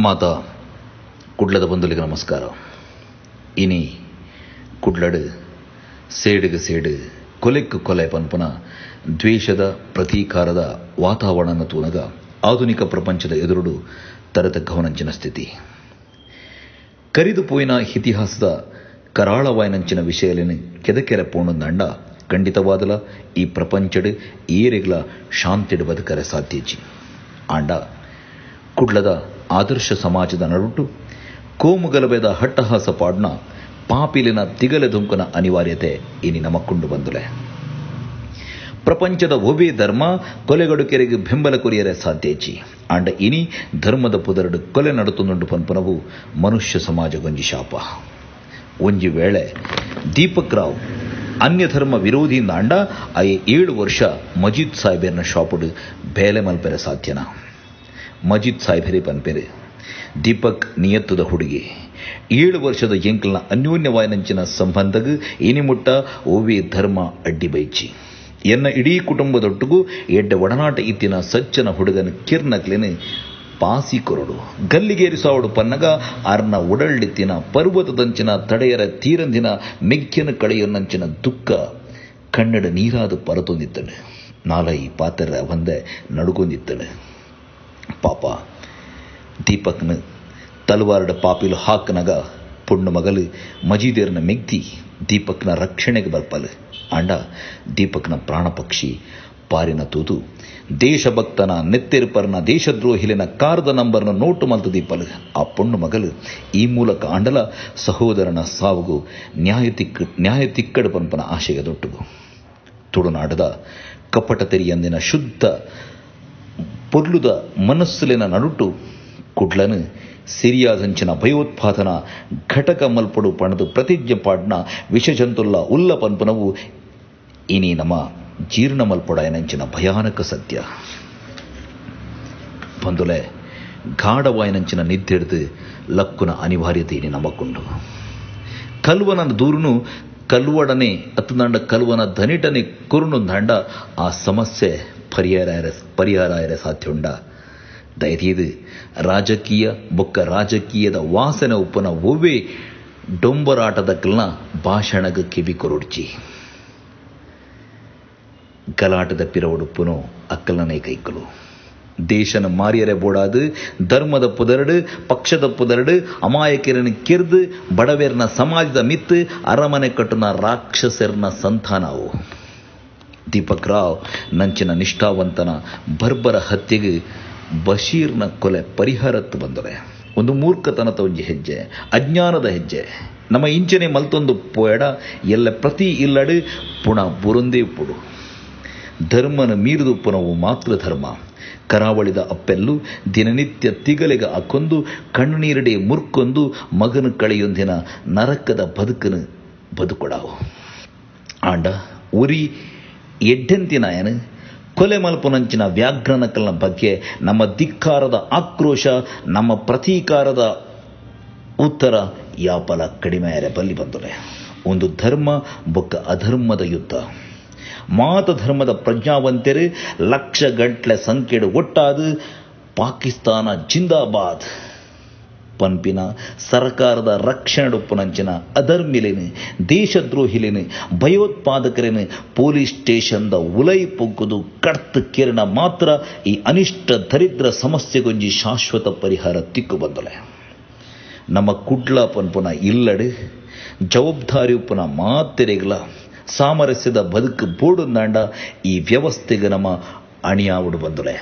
ಮಾತಾ ಕುಡ್ಲದ ಬಂಧುಲಿಗೆ ನಮಸ್ಕಾರ. ಇನಿ ಕುಡ್ಲಡು ಸೇಡಿಗೆ ಸೇಡು ಕೊಲೆಕ್ಕು ಕೊಲೆ ಪನ್ಪುನ ದ್ವೇಷದ ಪ್ರತೀಕಾರದ ವಾತಾವರಣ ತೂನಗ ಆಧುನಿಕ ಪ್ರಪಂಚದ ಎದುರುಡು ತರತ ಗಮನಂಚಿನ ಸ್ಥಿತಿ ಕರಿದು ಪೋಯಿನ ಇತಿಹಾಸದ ಕರಾಳವಾಯಿನಂಚಿನ ವಿಷಯಲೇನು ಕೆದಕೆರೆ ಪೋಣಂದಂಡ ಖಂಡಿತವಾದಲ ಈ ಪ್ರಪಂಚಡು ಏರೆಗ್ಲ ಶಾಂತಿಡು ಬದುಕರೆ ಸಾಧ್ಯಜಿ ಆಂಡ ಕುಡ್ಲದ ಆದರ್ಶ ಸಮಾಜದ ನಡುಟು ಕೋಮುಗಲಭೆದ ಹಟ್ಟಹಾಸ ಪಾಡ್ನ ಪಾಪಿಲಿನ ತಿಗಲೆ ದುಂಕುನ ಅನಿವಾರ್ಯತೆ ಇನಿ ನಮಕ್ಕೊಂಡು ಬಂದುಲೆ. ಪ್ರಪಂಚದ ಒವೇ ಧರ್ಮ ಕೊಲೆಗಡುಕೆರೆಗೆ ಬೆಂಬಲ ಕೊರಿಯರೆ ಸಾಧ್ಯೇಚಿ ಆಂಡ ಇನಿ ಧರ್ಮದ ಪುದರಡು ಕೊಲೆ ನಡುತುಂಡು ಪನ್ಪುನವು ಮನುಷ್ಯ ಸಮಾಜ ಗೊಂಜಿ ಶಾಪ. ಒಂಜಿ ವೇಳೆ ದೀಪಕ್ ರಾವ್ ಅನ್ಯ ಧರ್ಮ ವಿರೋಧಿಯಿಂದ ಅಂಡ 7 ವರ್ಷ ಮಜೀದ್ ಸಾಹೇಬರ್ನ ಶಾಪುಡು ಬೇಲೆ ಮಲ್ಪೆರೆ ಸಾಧ್ಯನಾ. ಮಜೀದ್ ಸಾಹೇಬರೇ ಪನ್ಪೆರೆ ದೀಪಕ್ ನಿಯತ್ತದ ಹುಡುಗಿ 7 ವರ್ಷದ ಎಂಕಲ್ನ ಅನ್ಯೋನ್ಯವಾಯಿನಂಚಿನ ಸಂಬಂಧಗ್ ಇನಿಮುಟ್ಟ ಓವೇ ಧರ್ಮ ಅಡ್ಡಿ ಬೈಚಿ ಎನ್ನ ಇಡೀ ಕುಟುಂಬದೊಟ್ಟಿಗೂ ಎಡ್ಡೆ ಒಡನಾಟ ಇತ್ತಿನ ಸಜ್ಜನ ಹುಡುಗನ ಕಿರ್ನಕ್ಲೇನು ಪಾಸಿ ಕೊರಡು ಗಲ್ಲಿಗೇರಿಸಾವಡು ಪನ್ನಗ ಅರ್ನ ಉಡಳ್ಳಿತ್ತಿನ ಪರ್ವತದಂಚಿನ ತಡೆಯರ ತೀರಂದಿನ ಮೆಗ್ಗ್ಯನ ಕಳೆಯೊನ್ನಂಚಿನ ದುಃಖ ಕನ್ನಡ ನೀರಾದ ಪರತೊಂದಿತ್ತಳು. ನಾಲ ಈ ಪಾತ್ರ ಒಂದೇ ನಡುಗೊಂದಿತ್ತಳು. ಪಾಪ ದೀಪಕ್ನ ತಲವಾರಡ ಪಾಪಿಲು ಹಾಕನಗ ಪುಣ್ಣು ಮಗಲು ಮಜೀದೇರ್ನ ಮೆಗ್ದಿ ದೀಪಕ್ನ ರಕ್ಷಣೆಗೆ ಬರ್ಪಲು ಆಂಡ ದೀಪಕ್ನ ಪ್ರಾಣ ಪಕ್ಷಿ ಪಾರಿನ ತೂದು ದೇಶಭಕ್ತನ ನೆತ್ತೆರುಪರ್ನ ದೇಶದ್ರೋಹಿಲಿನ ಕಾರ್ದ ನಂಬರ್ನ ನೋಟು ಮಲ್ತು ದೀಪಲು ಆ ಪುಣ್ಣು ಮಗಲು ಈ ಮೂಲಕ ಆಂಡಲ ಸಹೋದರನ ಸಾವುಗು ನ್ಯಾಯ ತಿಕ್ಕಡು ಪನ್ಪನ ಆಶೆಗೆ ದೊಟ್ಟುಗು ತುಳುನಾಡದ ಕಪಟ ತೆರಿಯಂದಿನ ಶುದ್ಧ ಪೊರ್ಲುದ ಮನಸ್ಸುಲಿನ ನಡುಟು ಕುಡ್ಲನು ಸಿರಿಯಾದಂಚಿನ ಭಯೋತ್ಪಾದನಾ ಘಟಕ ಮಲ್ಪಡು ಪಣದು ಪ್ರತಿಜ್ಞೆ ಪಾಡ್ನ ವಿಷಜಂತುಲ್ಲ ಉಲ್ಲ ಪನ್ಪನವು ಇನಿ ನಮ್ಮ ಜೀರ್ಣ ಮಲ್ಪೊಡಾಯನಂಚಿನ ಭಯಾನಕ ಸತ್ಯ. ಬಂದುಲೆ ಗಾಢವಾಯನಂಚಿನ ನಿದ್ದೆಡ್ದು ಲಕ್ಕುನ ಅನಿವಾರ್ಯತೆ ಇನಿ ನಮಕೊಂಡು ಕಲ್ವನ ದೂರುನು ಕಲ್ವಡನೆ ಅತ್ತುದಂಡ ಕಲ್ವನ ಧನಿಟನೆ ಕುರುನು ದಂಡ ಆ ಸಮಸ್ಯೆ ಪರಿಹಾರ ಸಾಧ್ಯ ಉಂಡ ದಯತೀದು ರಾಜಕೀಯ ಬೊಕ್ಕ ರಾಜಕೀಯದ ವಾಸನೆ ಉಪ್ಪನ ಒವ್ವೇ ಡೊಂಬರಾಟದಕ್ಕಲ್ನ ಭಾಷಣಗ ಕಿವಿ ಕೊರೊಡ್ಚಿ ಗಲಾಟದ ಪಿರವಡುಪ್ಪುನು ಅಕ್ಕಲನೇ ಕೈಕಲು ದೇಶನ ಮಾರಿಯರೆ ಬೋಡಾದು ಧರ್ಮದ ಪುದರಡು ಪಕ್ಷದ ಪುದರಡು ಅಮಾಯಕರನ್ನು ಕಿರ್ದು ಬಡವೇರ್ನ ಸಮಾಜದ ಮಿತ್ತು ಅರಮನೆ ಕಟ್ಟುನ ರಾಕ್ಷಸರ್ನ ಸಂತಾನವು. ದೀಪಕ್ ರಾವ್ ನಂಚಿನ ನಿಷ್ಠಾವಂತನ ಬರ್ಬರ ಹತ್ಯೆಗೆ ಬಶೀರ್ನ ಕೊಲೆ ಪರಿಹಾರತ್ತು ಬಂದರೆ ಒಂದು ಮೂರ್ಖತನದ ಒಂಜಿ ಹೆಜ್ಜೆ, ಅಜ್ಞಾನದ ಹೆಜ್ಜೆ. ನಮ್ಮ ಇಂಚನೆ ಮಲ್ತೊಂದು ಪೋಯಡ ಎಲ್ಲ ಪ್ರತಿ ಇಲ್ಲಡು ಪುಣ ಬುರುಂದೇ ಪುಡು ಧರ್ಮನ ಮೀರಿದು ಪುನವು ಮಾತೃ ಧರ್ಮ ಕರಾವಳಿದ ಅಪ್ಪೆಲ್ಲು ದಿನನಿತ್ಯ ತಿಗಲೆಗ ಅಕ್ಕೊಂದು ಕಣ್ಣೀರಡೆ ಮುರ್ಕೊಂದು ಮಗನ ಕಳೆಯೊಂದಿನ ನರಕದ ಬದುಕನು ಬದುಕೊಡಾವು ಆಂಡ ಉರಿ ಎಡ್ಡೆಂತಿನಾಯನು ಕೊಲೆ ಮಲ್ಪುನಂಚಿನ ವ್ಯಾಘ್ರನಕಲ್ನ ಬಗ್ಗೆ ನಮ್ಮ ಧಿಕ್ಕಾರದ ಆಕ್ರೋಶ ನಮ್ಮ ಪ್ರತೀಕಾರದ ಉತ್ತರ ಯಾಪಲ ಕಡಿಮೆಯರೆ ಬಲ್ಲಿ ಬಂದರೆ ಒಂದು ಧರ್ಮ ಬೊಕ್ಕ ಅಧರ್ಮದ ಯುದ್ಧ. ಮಾತ ಧರ್ಮದ ಪ್ರಜ್ಞಾವಂತರು ಲಕ್ಷಗಟ್ಲೆ ಸಂಖ್ಯೆಡು ಒಟ್ಟಾದು ಪಾಕಿಸ್ತಾನ ಜಿಂದಾಬಾದ್ ಪನ್ಪಿನ ಸರ್ಕಾರದ ರಕ್ಷಣೆ ಉಪ್ಪುನಂಚಿನ ಅಧರ್ಮಿಲೇನು ದೇಶದ್ರೋಹಿಲೇನು ಭಯೋತ್ಪಾದಕರೇನು ಪೊಲೀಸ್ ಸ್ಟೇಷನ್ದ ಉಲೈ ಪೊಗ್ಗುದು ಕಡ್ತು ಕೇರಣ ಮಾತ್ರ ಈ ಅನಿಷ್ಟ ದರಿದ್ರ ಸಮಸ್ಯೆಗೊಂಜಿ ಶಾಶ್ವತ ಪರಿಹಾರ ತಿಕ್ಕು ಬಂದಲೆ. ನಮ್ಮ ಕುಡ್ಲ ಪನ್ಪುನ ಇಲ್ಲಡು ಜವಾಬ್ದಾರಿ ಉಪ್ಪುನ ಮಾತೆರೆಗ್ಲ ಸಾಮರಸ್ಯದ ಬದುಕು ಬೋಡುಂದಾಂಡ ಈ ವ್ಯವಸ್ಥೆಗೆ ನಮ್ಮ ಅಣಿಯಾವುಡು ಬಂದಲೆ.